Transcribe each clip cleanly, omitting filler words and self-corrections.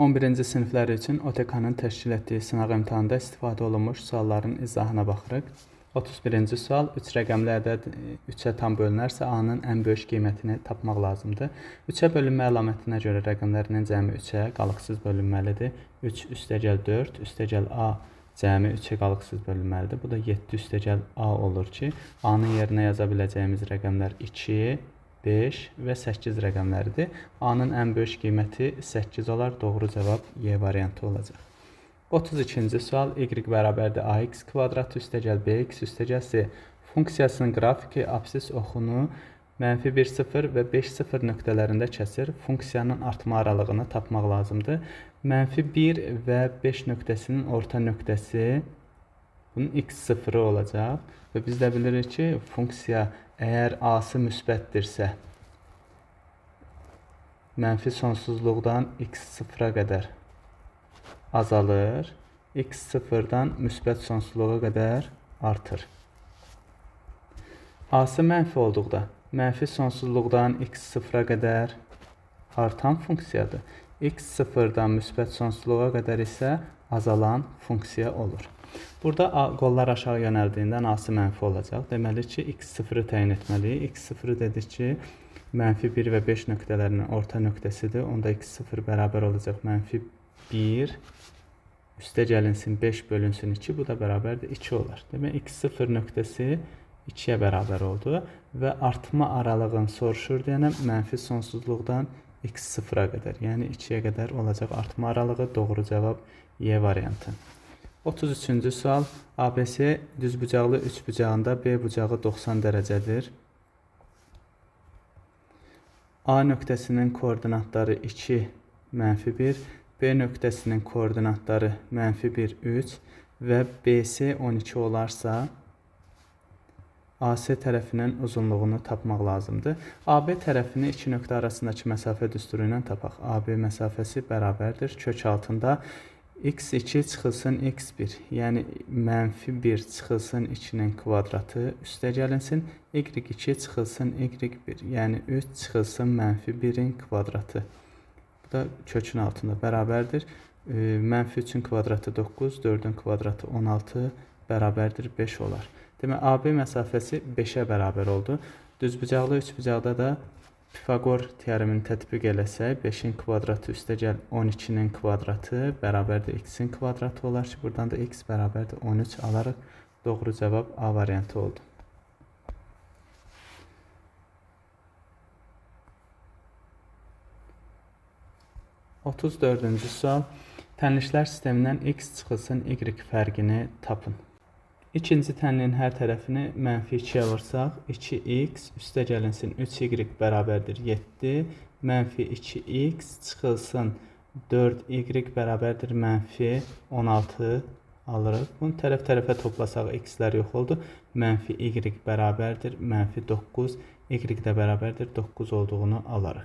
11-ci siniflər üçün OTK-nın təşkil etdiyi sınaq imtahanında istifadə olunmuş sualların izahına baxırıq. 31-ci sual, 3 rəqəmli ədəd 3-ə tam bölünərsə A-nın ən böyük qiymətini tapmaq lazımdır. 3-ə bölünmə əlamətinə görə rəqəmlərinin cəmi 3-ə qalıqsız bölünməlidir. 3 üstəgəl 4 üstəgəl A cəmi 3-ə qalıqsız bölünməlidir. Bu da 7 üstəgəl A olur ki, A-nın yerinə yaza biləcəyimiz rəqəmlər 2, 5 və 8 rəqəmləridir. A-nın ən böyük qiyməti 8 olar. Doğru cavab Y variantı olacaq. 32-ci sual, y bərabərdir ax kvadratı üstəgəl bx üstəgəl c funksiyasının qrafiki absis oxunu -1, 0 və 5, 0 nöqtələrində kəsir. Funksiyanın artma aralığını tapmaq lazımdır. -1 və 5 nöqtəsinin orta nöqtəsi bunun x0 olacaq və biz də bilirik ki, funksiya əgər a-sı müsbətdirsə, mənfi sonsuzluqdan x0-a qədər azalır, x0-dan müsbət sonsuzluğa qədər artır. A-sı mənfi olduqda, mənfi sonsuzluqdan x0-a qədər artan funksiyadır. x0-dan müsbət sonsuzluğa qədər isə azalan funksiya olur. Burada qollar aşağı yönəldiyindən A-sı mənfi olacaq. Deməli ki, x0-ı təyin etməliyik. x0 dedik ki, -1 və 5 nöqtələrinin orta nöqtəsidir. Onda x0 bərabər olacaq -1 üstəgəlinsin 5 bölünsün 2. Bu da bərabərdir 2 olar. Demək, x0 nöqtəsi 2-yə bərabər oldu və artma aralığını soruşur deyənə mənfi sonsuzluqdan x0-a qədər, yəni 2-yə qədər olacaq artma aralığı. Doğru cavab Y variantı. 33-cü sual, ABC düzbucaqlı üçbucağında B bucağı 90 dərəcədir. A nöqtəsinin koordinatları 2, -1, B nöqtəsinin koordinatları -1, 3 və BC 12 olarsa, AC tərəfinin uzunluğunu tapmaq lazımdır. AB tərəfini iki nöqtə arasındakı məsafə düsturu ilə tapaq. AB məsafəsi bərabərdir. Kök altında x2 çıxılsın x1, yəni -1 çıxılsın 2-nin kvadratı üstəgəlinsin, y2 çıxılsın y1, yəni 3 çıxılsın -1-in kvadratı. Bu da kökün altında bərabərdir. -3-ün kvadratı 9, 4-ün kvadratı 16 bərabərdir 5 olar. Demək, AB məsafəsi 5-ə bərabər oldu. Düzbucaqlı üçbucaqda da Pifaqor teoremini tətbiq eləsək, 5-in kvadratı üstəgəl 12-nin kvadratı bərabərdir x-in kvadratı olar ki, buradan da x bərabərdir 13 alarıq. Doğru cavab A variantı oldu. Otuz dördüncü sual, tənlişlər sistemindən x çıxılsın y fərqini tapın. İkinci tənliyin hər tərəfini -2-yə vursaq, 2x üstəgəlinsin 3y bərabərdir 7, -2x çıxılsın 4y bərabərdir -16 alırıq. Bunu tərəf-tərəfə toplasaq x-lər yox oldu. -y bərabərdir -9, y də bərabərdir 9 olduğunu alarıq.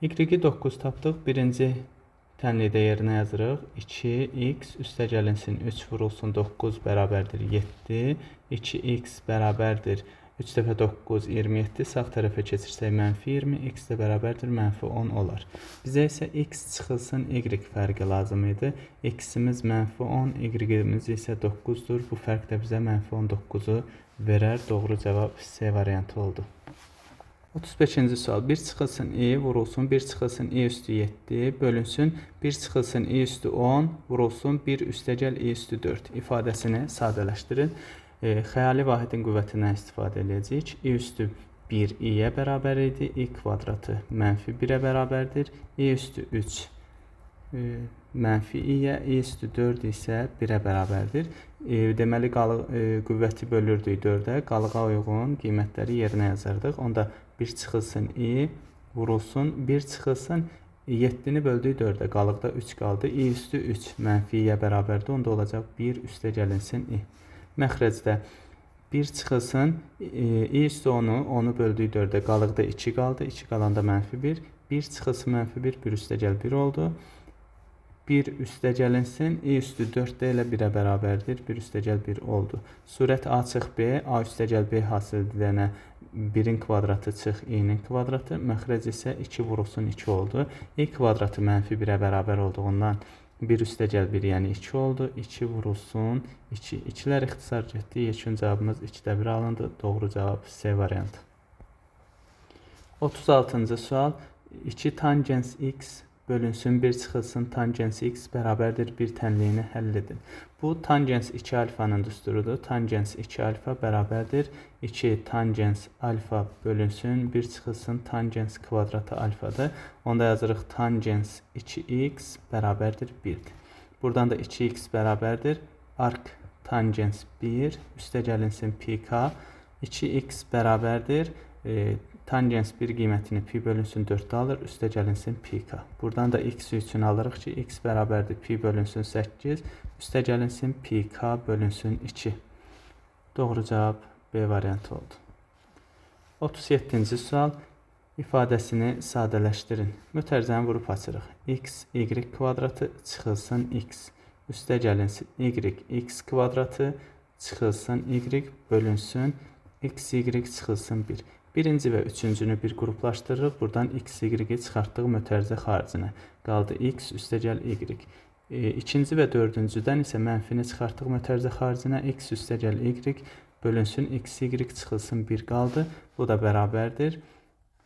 Y-i 9 tapdıq. Birinci tənlikdə yerinə yazırıq. 2x üstəgəlinsin 3 vurulsun 9 bərabərdir 7. 2x bərabərdir 3 dəfə 9, 27. Sağ tərəfə keçirsək -20, x də bərabərdir -10 olar. Bizə isə x çıxılsın y fərqi lazım idi. X-imiz -10, y-imiz isə 9-dur. Bu fərq də bizə -19-u verər. Doğru cavab C variantı oldu. 35-ci sual. 1 çıxılsın i vurulsun 1 çıxılsın i üstü 7 bölünsün 1 çıxılsın i üstü 10 vurulsun 1 üstəgəl i üstü 4 ifadəsini sadələşdirin. Xəyali vahidin qüvvətindən istifadə edəcəyik. i üstü 1 i-yə bərabər idi. i kvadratı -1-ə bərabərdir. i üstü 3 -i-yə, i üstü 4 isə 1-ə bərabərdir. Deməli, qüvvəti bölürdük 4-ə. Qalığa uyğun qiymətləri yerinə yazardıq. Onda 1 çıxılsın i vurulsun 1 çıxılsın 7-ni böldük 4-ə. Qalıqda 3 qaldı. i üstü 3 -i-yə bərabərdir. Onda olacaq 1 üstəgəlinsin i. Məxrəcdə 1 çıxılsın i üstü 10-u böldük 4-ə. Qalıqda 2 qaldı. 2 qalanda -1. 1 çıxılsın -1, 1 üstəgəl 1 oldu. 1 üstəgəlinsin, i üstü 4d ilə 1-ə bərabərdir. 1 üstəgəl 1 oldu. Surət a çıx b, a üstəgəl b hasildir denə 1-in kvadratı çıx i-nin kvadratı. Məxrəc isə 2 vurulsun 2 oldu. i kvadratı mənfi 1-ə bərabər olduğundan 1 üstəgəl 1 yəni 2 oldu. 2 vurulsun 2. 2-lər ixtisar getdi. Yekun cavabımız 2-də 1 alındı. Doğru cavab C variantı. 36-cı sual. 2 tangens x bölünsün 1 çıxılsın tangens x bərabərdir 1 tənliyini həll edin. Bu tangens 2 alfanın düsturudur. Tangens 2 alfa bərabərdir 2 tangens alfa bölünsün 1 çıxılsın tangens kvadratı alfadır. Onda yazırıq tangens 2x bərabərdir 1'dir. Buradan da 2x bərabərdir arc tangens 1 üstəgəlinsin pk 2x bərabərdir tangens 1 qiymətini pi bölünsün 4'də alır, üstəgəlinsin pk. Buradan da x üçün alırıq ki, x bərabərdir pi bölünsün 8, üstəgəlinsin pk bölünsün 2. Doğru cavab B variantı oldu. 37-ci sual. İfadəsini sadələşdirin. Mötərizəni vurub açırıq. X, y kvadratı çıxılsın x. Üstəgəlinsin y, x kvadratı çıxılsın y bölünsün x, y çıxılsın 1. Birinci və üçüncünü bir qruplaşdırırıq. Buradan x, y-i çıxartdıq mötərizə xaricinə. Qaldı x üstəgəl y. İkinci və dördüncüdən isə mənfini çıxartdıq mötərizə xaricinə. X üstəgəl y bölünsün x, y çıxılsın 1 qaldı. Bu da bərabərdir.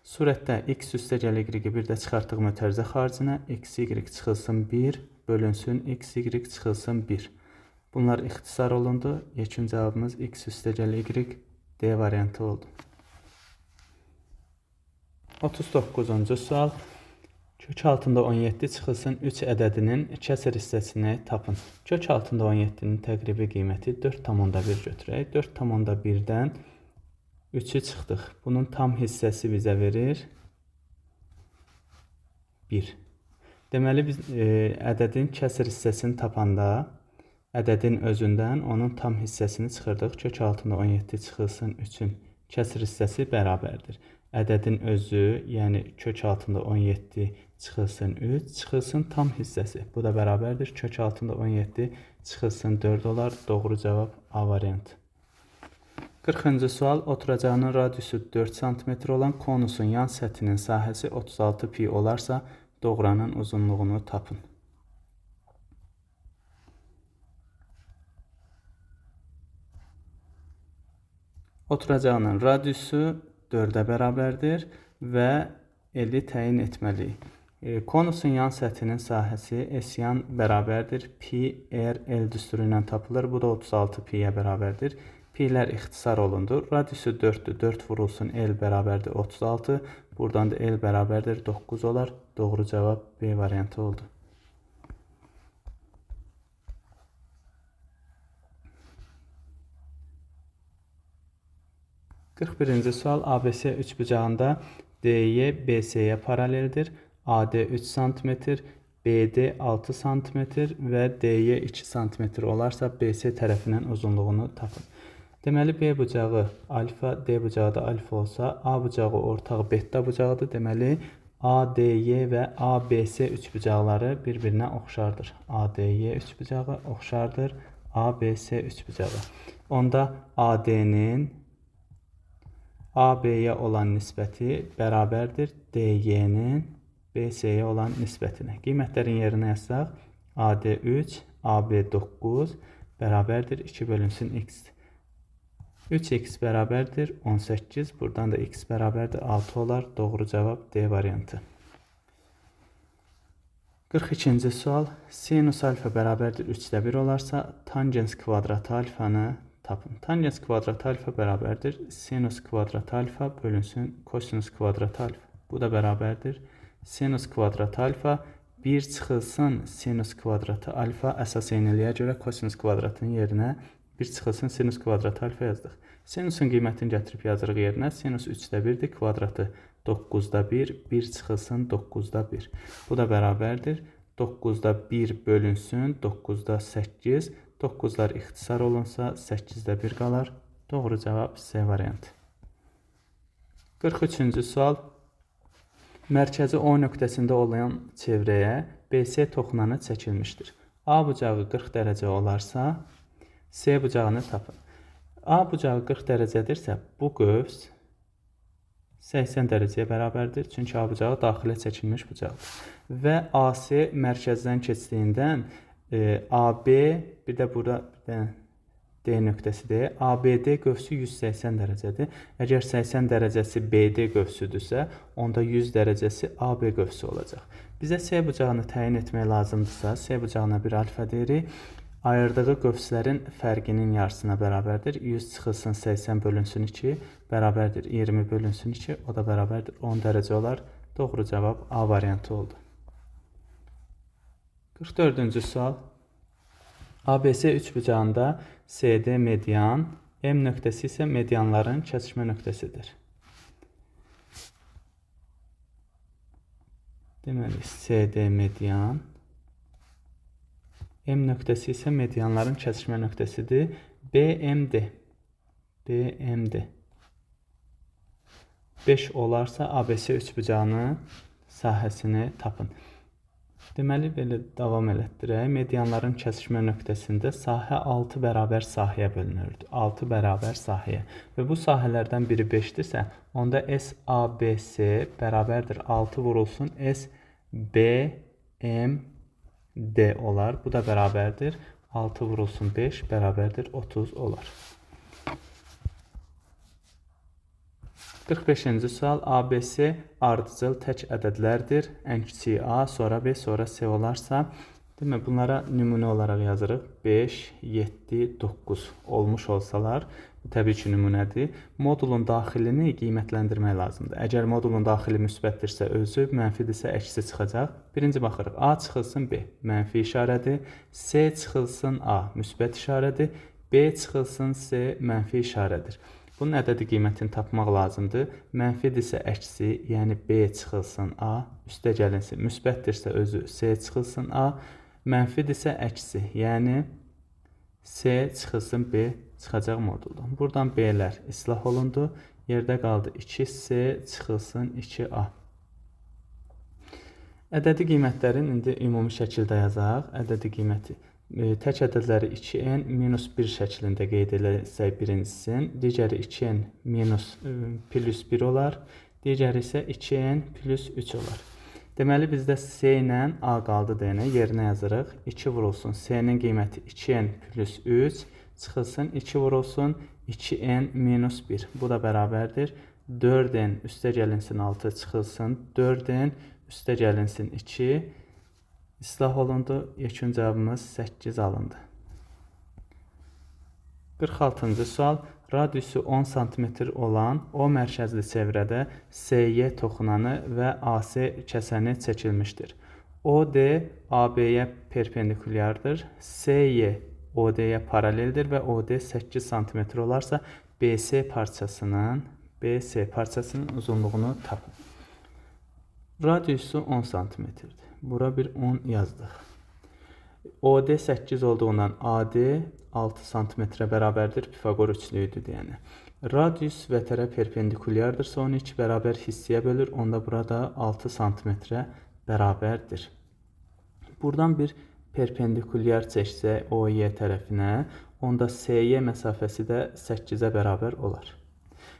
Surətdə x üstəgəl y-i bir də çıxartdıq mötərizə xaricinə. X, y çıxılsın 1 bölünsün x, y çıxılsın 1. Bunlar ixtisar olundu. Yekun cavabımız x üstəgəl y D variantı oldu. 39-cu sual. Kök altında 17 çıxılsın 3 ədədinin kəsr hissəsini tapın. Kök altında 17-nin təqribi qiyməti 4,1 götürək. 4,1-dən 3'ü çıxdıq. Bunun tam hissəsi bizə verir 1. Deməli biz ədədin kəsr hissəsini tapanda ədədin özündən onun tam hissəsini çıxırdıq. Kök altında 17 çıxılsın 3'ün kəsr hissəsi bərabərdir. Ədədin özü, yəni kök altında 17 çıxılsın 3, çıxılsın tam hissəsi. Bu da bərabərdir. Kök altında 17 çıxılsın 4 olar. Doğru cavab A variantı. 40-cı sual. Oturacağının radiusu 4 cm olan konusun yan səthinin sahəsi 36 pi olarsa, doğranın uzunluğunu tapın. Oturacağının radiusu 4'ə bərabərdir və eli təyin etməliyik. Konusun yan səthinin sahəsi S yan bərabərdir. Pi R L düsturu ilə tapılır. Bu da 36 pi'yə bərabərdir. Pi'lər ixtisar olundu. Radiusu 4'dür. 4 vurulsun L bərabərdir 36. Buradan da L bərabərdir 9 olar. Doğru cavab B variantı oldu. Birinci sual. ABC üçbucağında DY BS'ye paraleldir. AD 3 cm, BD 6 cm və DY 2 cm olarsa BS tərəfinin uzunluğunu tapın. Deməli B bucağı alfa, D bucağı da alfa olsa, A bucağı ortaq beta bucağıdır. Deməli ADY və ABC üçbucaqları bir-birinə oxşardır. ADY üçbucağı oxşardır ABC üçbucağı. Onda AD'nin AB-yə olan nisbəti bərabərdir DY-nin BC-yə olan nisbətinə. Qiymətlərin yerinə yazsaq, AD 3, AB 9 bərabərdir 2 bölünsün x. 3x bərabərdir 18. Buradan da x bərabərdir 6 olar. Doğru cavab D variantı. 42-ci sual. Sinus alfa bərabərdir 3'də 1 olarsa, tangens kvadratı alfanı tapın. Tangens kvadratı alfa bərabərdir sinus kvadratı alfa bölünsün kosinus kvadratı alfa. Bu da bərabərdir sinus kvadratı alfa 1 çıxılsın sinus kvadratı alfa. Əsas eyniliyə görə kosinus kvadratının yerinə 1 çıxılsın sinus kvadratı alfa yazdıq. Sinusun qiymətini gətirib yazırıq yerinə. Sinus 3'də 1'dir. Kvadratı 9'da 1. 1 çıxılsın 9'da 1. Bu da bərabərdir 9'da 1 bölünsün 9'da 8. 9'lar ixtisar olunsa 8'də 1 qalar. Doğru cavab C variantı. 43-cü sual. Mərkəzi O nöqtəsində olan çevrəyə BC toxunanı çəkilmişdir. A bucağı 40 dərəcə olarsa, C bucağını tapın. A bucağı 40 dərəcədirsə, bu qövs 80 dərəcəyə bərabərdir. Çünki A bucağı daxilə çəkilmiş bucaqdır. Və AC mərkəzdən keçdiyindən AB, bir də burada D nöqtəsidir. ABD qövsü 180 dərəcədir. Əgər 80 dərəcəsi BD qövsüdürsə, onda 100 dərəcəsi AB qövsü olacaq. Bizə C bucağını təyin etmək lazımdırsa, C bucağına bir alfa deyirik. Ayırdığı qövslərin fərqinin yarısına bərabərdir. 100 çıxılsın 80 bölünsün 2 bərabərdir. 20 bölünsün 2, o da bərabərdir. 10 dərəcə olar. Doğru cavab A variantı oldu. 44-cü sual. ABC üçbucağında CD median, M nöqtəsi isə medianların kəsişmə nöqtəsidir. Deməli, CD median, M nöqtəsi isə medianların kəsişmə nöqtəsidir. BMD 5 olarsa ABC üçbucağının sahəsini tapın. Deməli, belə davam elətdirək. Medianların kəsişmə nöqtəsində sahə 6 bərabər sahəyə bölünürdü. 6 bərabər sahəyə. Və bu sahələrdən biri 5-dirsə, onda SABC bərabərdir 6 vurulsun SBMD olar. Bu da bərabərdir 6 vurulsun 5 bərabərdir 30 olar. 45-ci sual. ABC ardıcıl tək ədədlərdir. Ən kiçiyi A, sonra B, sonra C olarsa, demək, bunlara nümunə olaraq yazırıq. 5, 7, 9 olmuş olsalar, bu təbii ki, nümunədir. Modulun daxilini qiymətləndirmək lazımdır. Əgər modulun daxili müsbətdirsə özü, mənfidirsə əksi çıxacaq. Birinci baxırıq. A çıxılsın B, mənfi işarədir. C çıxılsın A, müsbət işarədir. B çıxılsın C, mənfi işarədir. Bunun ədədi qiymətini tapmaq lazımdır. Mənfidirsə əksi, yəni B çıxılsın A, üstə gəlinsin. Müsbətdirsə özü C çıxılsın A, mənfidirsə əksi, yəni C çıxılsın B çıxacaq moduldan. Buradan B'lər islah olundu. Yerdə qaldı 2C çıxılsın 2A. Ədədi qiymətlərin indi ümumi şəkildə yazaq. Ədədi qiyməti. Tək ədədləri 2n minus 1 şəklində qeyd eləsək birincisini, digəri 2n minus plus 1 olar, digəri isə 2n plus 3 olar. Deməli, bizdə C ilə A qaldı deyənə, yerinə yazırıq. 2 vurulsun, C-nin qiyməti 2n plus 3, çıxılsın 2 vurulsun 2n minus 1. Bu da bərabərdir. 4n üstə gəlinsin 6, çıxılsın 4n üstə gəlinsin 2. İslah olundu. Yekun cavabımız 8 alındı. 46-cı sual. Radiusu 10 cm olan O mərkəzli çevrədə SY toxunanı və AC kəsəni çəkilmişdir. OD AB-yə perpendikulyardır. SY OD-yə paraleldir və OD 8 cm olarsa BC parçasının uzunluğunu tapın. Radiusu 10 cm-dir. Bura bir 10 yazdıq. OD 8 olduğundan AD 6 cm-ə bərabərdir. Pifagor üçlüyüdür deyəni. Radius vətərə perpendikulyardırsa onu 2 bərabər hissəyə bölür. Onda burada 6 cm-ə bərabərdir. Buradan bir perpendikulyar çəksək OY tərəfinə, onda SY məsafəsi də 8-ə bərabər olar.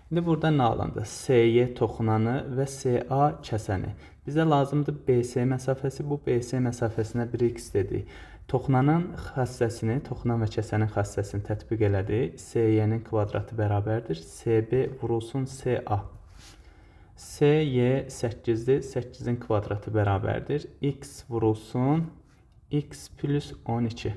İndi burada nə alındı? SY toxunanı və SA kəsəni. Bizə lazımdır BC məsafəsi. Bu BC məsafəsinə 1x dedik. Toxunanın xəssəsini, toxunan və kəsənin xəssəsini tətbiq elədik. SY-nin kvadratı bərabərdir. CB vurulsun CA. SY 8-dir. 8-in kvadratı bərabərdir. X vurulsun x plus 12.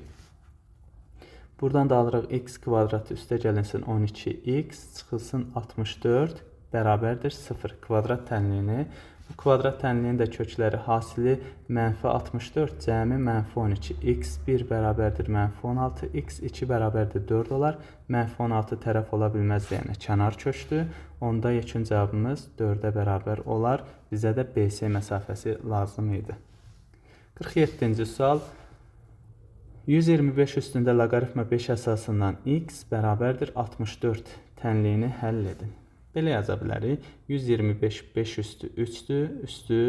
Buradan da alırıq x kvadratı üstə gəlinsin 12x, çıxılsın 64, bərabərdir 0. Kvadrat tənliyini. Bu kvadrat tənliyinin də kökləri hasili mənfi 64, cəmi mənfi 12. x1 bərabərdir mənfi 16, x2 bərabərdir 4 olar. Mənfi 16 tərəf ola bilməz deyənə kənar kökdür. Onda yekun cavabımız 4-ə bərabər olar. Bizə də BC məsafəsi lazım idi. 47-ci sual. 125 üstündə loqaritma 5 əsasından x bərabərdir 64 tənliyini həll edin. Belə yaza bilərik. 125 5 üstü 3-dür, üstü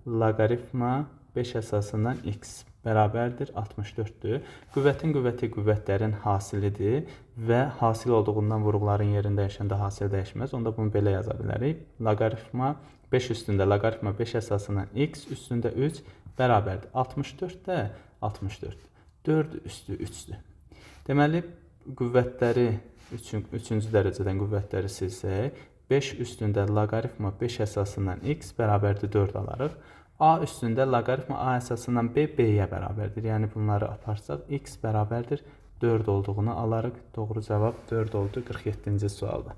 loqaritma 5 əsasından x bərabərdir 64-dür. Qüvvətin qüvvəti qüvvətlərin hasilidir və hasil olduğundan vuruqların yerində dəyişəndə hasil dəyişməz. Onda bunu belə yaza bilərik. Loqaritma 5 üstündə loqaritma 5 əsasından x üstündə 3 bərabərdir 64-də 64. 4 üstü 3-dür. Deməli, qüvvətləri 3-cü dərəcədən qüvvətləri silsək, 5 üstündə loqaritma 5 əsasından x bərabərdir 4 alarıq. A üstündə loqaritma A əsasından B, B-yə bərabərdir. Yəni, bunları aparsaq, x bərabərdir 4 olduğunu alarıq. Doğru cavab 4 oldu 47-ci sualda.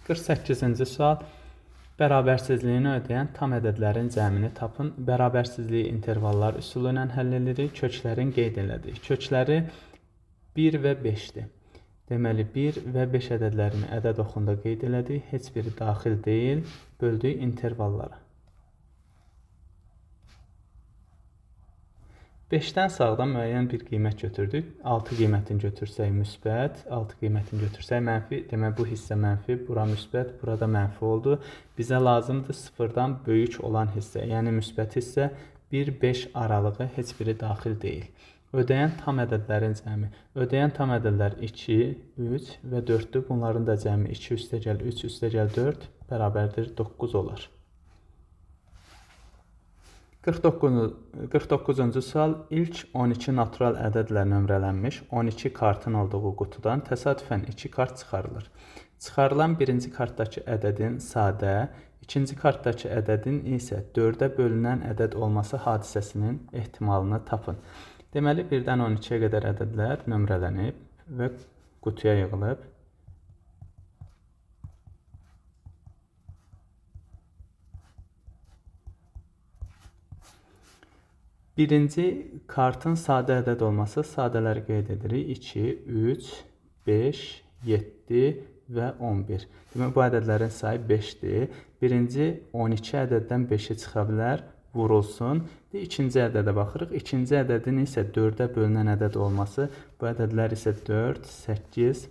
48-ci sual. Bərabərsizliyini ödəyən tam ədədlərin cəmini tapın. Bərabərsizliyi intervallar üsulu ilə həll edirik. Köklərin qeyd elədik. Kökləri 1 və 5-dir. Deməli, 1 və 5 ədədlərini ədəd oxunda qeyd elədik. Heç biri daxil deyil. Böldük intervallara. 5-dən sağdan müəyyən bir qiymət götürdük. 6 qiymətini götürsək müsbət, 6 qiymətini götürsək mənfi. Demək, bu hissə mənfi, bura müsbət, burada mənfi oldu. Bizə lazımdır 0-dan böyük olan hissə, yəni müsbət hissə 1-5 aralığı heç biri daxil deyil. Ödəyən tam ədədlərin cəmi. Ödəyən tam ədədlər 2, 3 və 4-dür. Bunların da cəmi 2 üstəgəl 3 üstəgəl 4 bərabərdir 9 olar. 49-cu sual. İlk 12 natural ədədlə nömrələnmiş 12 kartın olduğu qutudan təsadüfən 2 kart çıxarılır. Çıxarılan birinci kartdakı ədədin sadə, ikinci kartdakı ədədin isə 4-ə bölünən ədəd olması hadisəsinin ehtimalını tapın. Deməli, 1-dən 12-yə qədər ədədlər nömrələnib və qutuya yığılıb. Birinci kartın sadə ədəd olması, sadələri qeyd edirik. 2, 3, 5, 7 və 11. Demək, bu ədədlərin sayı 5-dir. Birinci 12 ədəddən 5-i çıxa bilər, vurulsun. İkinci ədədə baxırıq. İkinci ədədin isə 4-ə bölünən ədəd olması, bu ədədlər isə 4, 8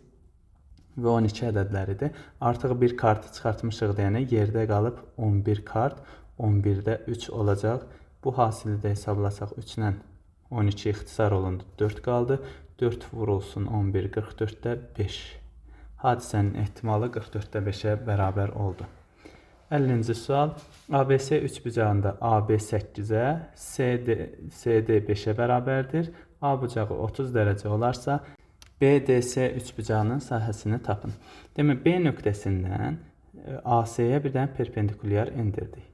və 12 ədədləridir. Artıq bir kartı çıxartmışıq deyənə yerdə qalıb 11 kart, 11-də 3 olacaq. Bu hasili də hesablasaq 3-lə 12 ixtisar olundu, 4 qaldı. 4 vurulsun 11, 44-də 5. Hadisənin ehtimalı 44-də 5-ə bərabər oldu. 50-ci sual. ABC 3 bucağında AB 8-ə, CD 5-ə bərabərdir. A bucağı 30 dərəcə olarsa, BDC 3 bucağının sahəsini tapın. Demək, B nöqtəsindən AC-yə bir dənə perpendikulyar endirdik.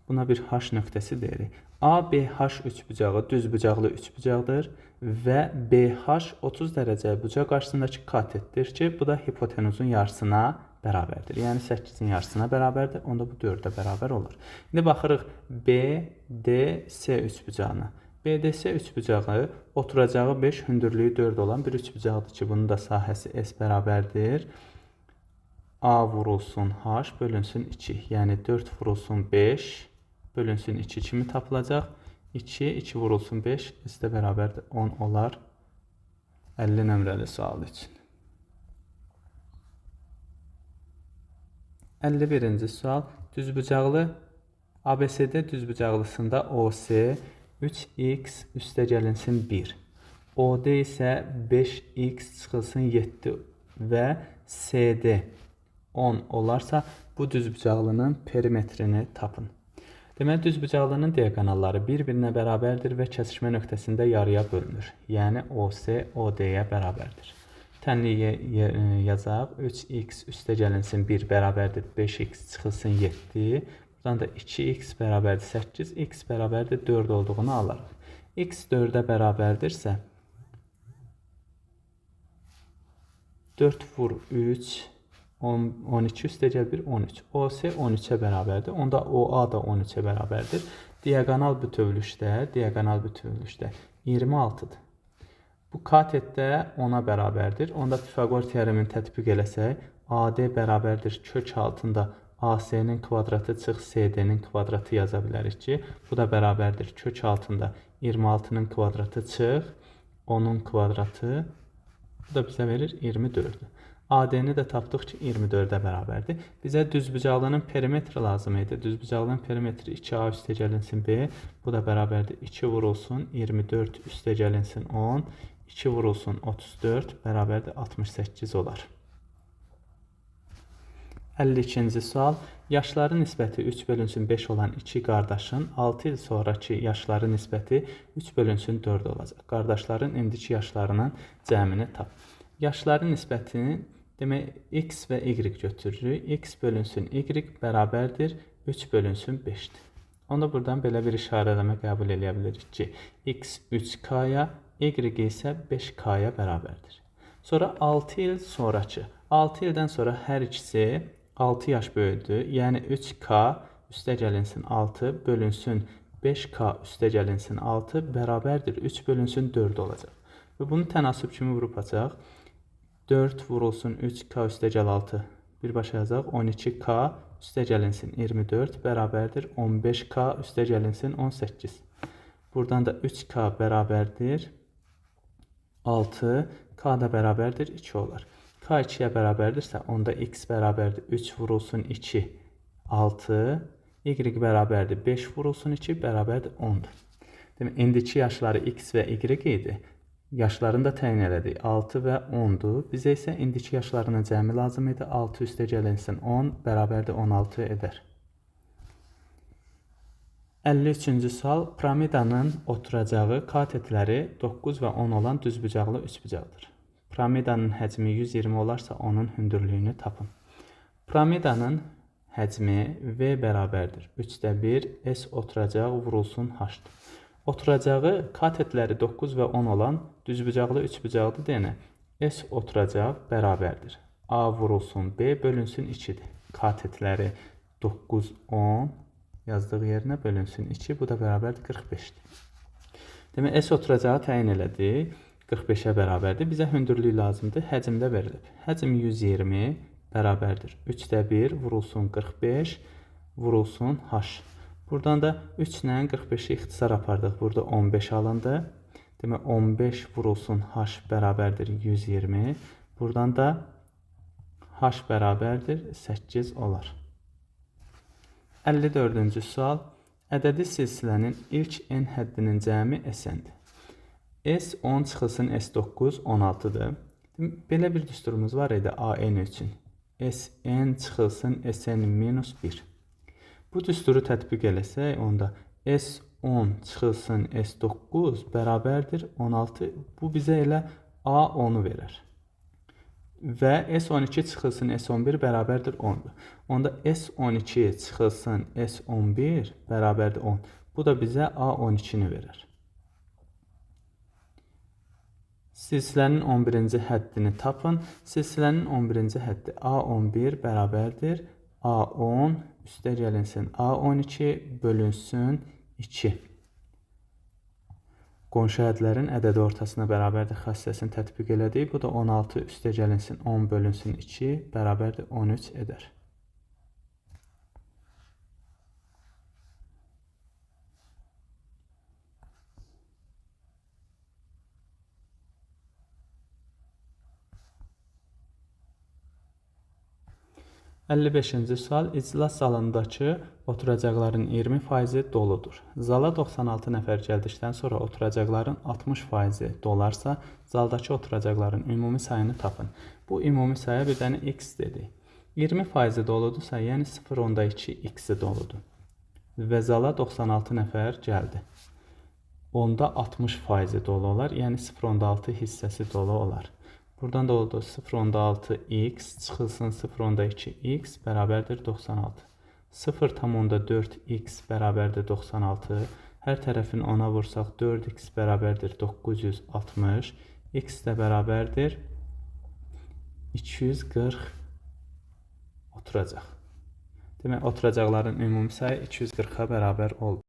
Buna bir H nöqtəsi deyirik. ABH 3 bucağı düz bucaqlı 3 bucaqdır və BH 30 dərəcə bucaq qarşısındakı katetdir ki, bu da hipotenuzun yarısına bərabərdir. Yəni 8-in yarısına bərabərdir. Onda bu 4-ə bərabər olur. İndi baxırıq BDC 3 bucağına. BDC 3 bucağı oturacağı 5, hündürlüyü 4 olan bir 3 bucaqdır ki, bunun da sahəsi S bərabərdir. A vurulsun H bölünsün 2. Yəni 4 vurulsun 5 bölünsün 2 kimi tapılacaq. 2 vurulsun 5 S də bərabərdir 10 olar 50 nömrəli sual üçün. 51-ci sual. Düzbucaqlı ABCD düzbucaqlısında OC 3x üstəgəlinsin 1. OD isə 5x çıxılsın 7 və CD 10 olarsa, bu düzbucaqlının perimetrini tapın. Deməli, düzbucaqlının diaqonalları bir-birinə bərabərdir və kəsişmə nöqtəsində yarıya bölünür. Yəni, OC OD-yə bərabərdir. Tənliyə yazaq. 3x üstəgəlinsin 1 bərabərdir 5x çıxılsın 7. Buradan da 2x bərabərdir 8, x bərabərdir 4 olduğunu alarıq. X 4-ə bərabərdirsə, 4 vur 3, 12 üstəgəl 1, 13. OC 13-ə bərabərdir. Onda OA da 13-ə bərabərdir. Diaqonal bütövlükdə 26-dır. Bu katetdə 10-a bərabərdir. Onda Pifaqor teoremini tətbiq eləsək, AD bərabərdir kök altında AC-nin kvadratı çıx CD-nin kvadratı yaza bilərik ki, bu da bərabərdir kök altında 26-nın kvadratı çıx 10-un kvadratı Bu da bizə verir 24-dür. AD-ni də tapdıq ki, 24-ə bərabərdir. Bizə düzbucaqlının perimetri lazım idi. Düzbucaqlının perimetri 2A üstəgəlinsin B. Bu da bərabərdir 2 vurulsun 24 üstəgəlinsin 10. 2 vurulsun 34 bərabərdir 68 olar. 52-ci sual. Yaşları nisbəti 3 bölünsün 5 olan iki qardaşın 6 il sonraki yaşları nisbəti 3 bölünsün 4 olacaq. Qardaşların indiki yaşlarının cəmini tap. Yaşları nisbətini demək x və y götürürük. X bölünsün y bərabərdir 3 bölünsün 5-dir. Onda buradan belə bir işarələmə qəbul edə bilərik ki, x 3k-ya, y isə 5k-ya bərabərdir. Sonra 6 il sonraki. 6 ildən sonra hər ikisi 6 yaş böyüdü. Yəni 3k üstəgəlinsin 6 bölünsün 5k üstəgəlinsin 6 bərabərdir 3 bölünsün 4 olacaq. Və bunu tənasüb kimi vurub açaq. 4 vurulsun 3k üstəgəl 6 birbaşa yazaq. 12k üstəgəlinsin 24 bərabərdir 15k üstəgəlinsin 18. Buradan da 3k bərabərdir 6, k da bərabərdir 2 olar. K 2-yə bərabərdirsə, onda x bərabərdir 3 vurulsun 2, 6, y bərabərdir 5 vurulsun 2, bərabərdir 10-dur. Demək, indiki yaşları x və y idi. Yaşlarını da təyin elədik. 6 və 10-dur. Bizə isə indiki yaşlarının cəmi lazım idi. 6 üstəgəlinsin 10, bərabərdir 16 edər. 53-cü sual. Piramidanın oturacağı katetləri 9 və 10 olan düzbucaqlı üçbucaqdır. Piramidanın həcmi 120 olarsa onun hündürlüyünü tapın. Piramidanın həcmi V bərabərdir 3də 1 S oturacağı vurulsun H-dır. Oturacağı katetləri 9 və 10 olan düzbucaqlı üçbucaqdır deyənə S oturacaq bərabərdir. A vurulsun B bölünsün 2-dir. Katetləri 9, 10 yazdığı yerinə bölünsün 2, bu da bərabərdir 45-dir. Demək, S oturacağı təyin elədik. 45-ə bərabərdir. Bizə hündürlük lazımdır. Həcmdə verilib. Həcm 120 bərabərdir 3də 1 vurulsun 45 vurulsun H. Buradan da 3 ilə 45-i ixtisar apardıq. Burada 15 alındı. Demək, 15 vurulsun H bərabərdir 120. Buradan da H bərabərdir 8 olar. 54-cü sual. Ədədi silsilənin ilk n həddinin cəmi SN-dir. S10 çıxılsın S9 16-dır. Belə bir düsturumuz var idi AN üçün. SN çıxılsın SN-1. Bu düsturu tətbiq eləsək, onda S10 çıxılsın S9 bərabərdir 16. Bu bizə elə A10-u verər. Və S12 çıxılsın S11 bərabərdir 10-dur. Onda S12 çıxılsın S11 bərabərdir 10. Bu da bizə A12-ni verər. Silsilənin 11-ci həddini tapın. Silsilənin 11-ci həddi A11 bərabərdir A10 üstəgəlinsin A12 bölünsün 2. Qonşu hədlərin ədədi ortasına bərabərdir xassəsini tətbiq elədik. Bu da 16 üstəgəlinsin 10 bölünsün 2 bərabərdir 13 edər. Əlli 5-ci sual. İclas salondakı oturacaqların 20% doludur. Zala 96 nəfər gəldikdən sonra oturacaqların 60% dolarsa, zaldakı oturacaqların ümumi sayını tapın. Bu ümumi saya bir dənə x dedik. 20% doludursa, yəni 0.2 x doludur. Və zala 96 nəfər gəldi. Onda 60% dolu olar, yəni 0.6 hissəsi dolu olar. Buradan da oldu 0.6x çıxılsın 0.2x bərabərdir 96. 0.4x bərabərdir 96. Hər tərəfini 10-a vursaq 4x bərabərdir 960. X də bərabərdir 240 oturacaq. Demək, oturacaqların ümumi sayı 240-a bərabər oldu.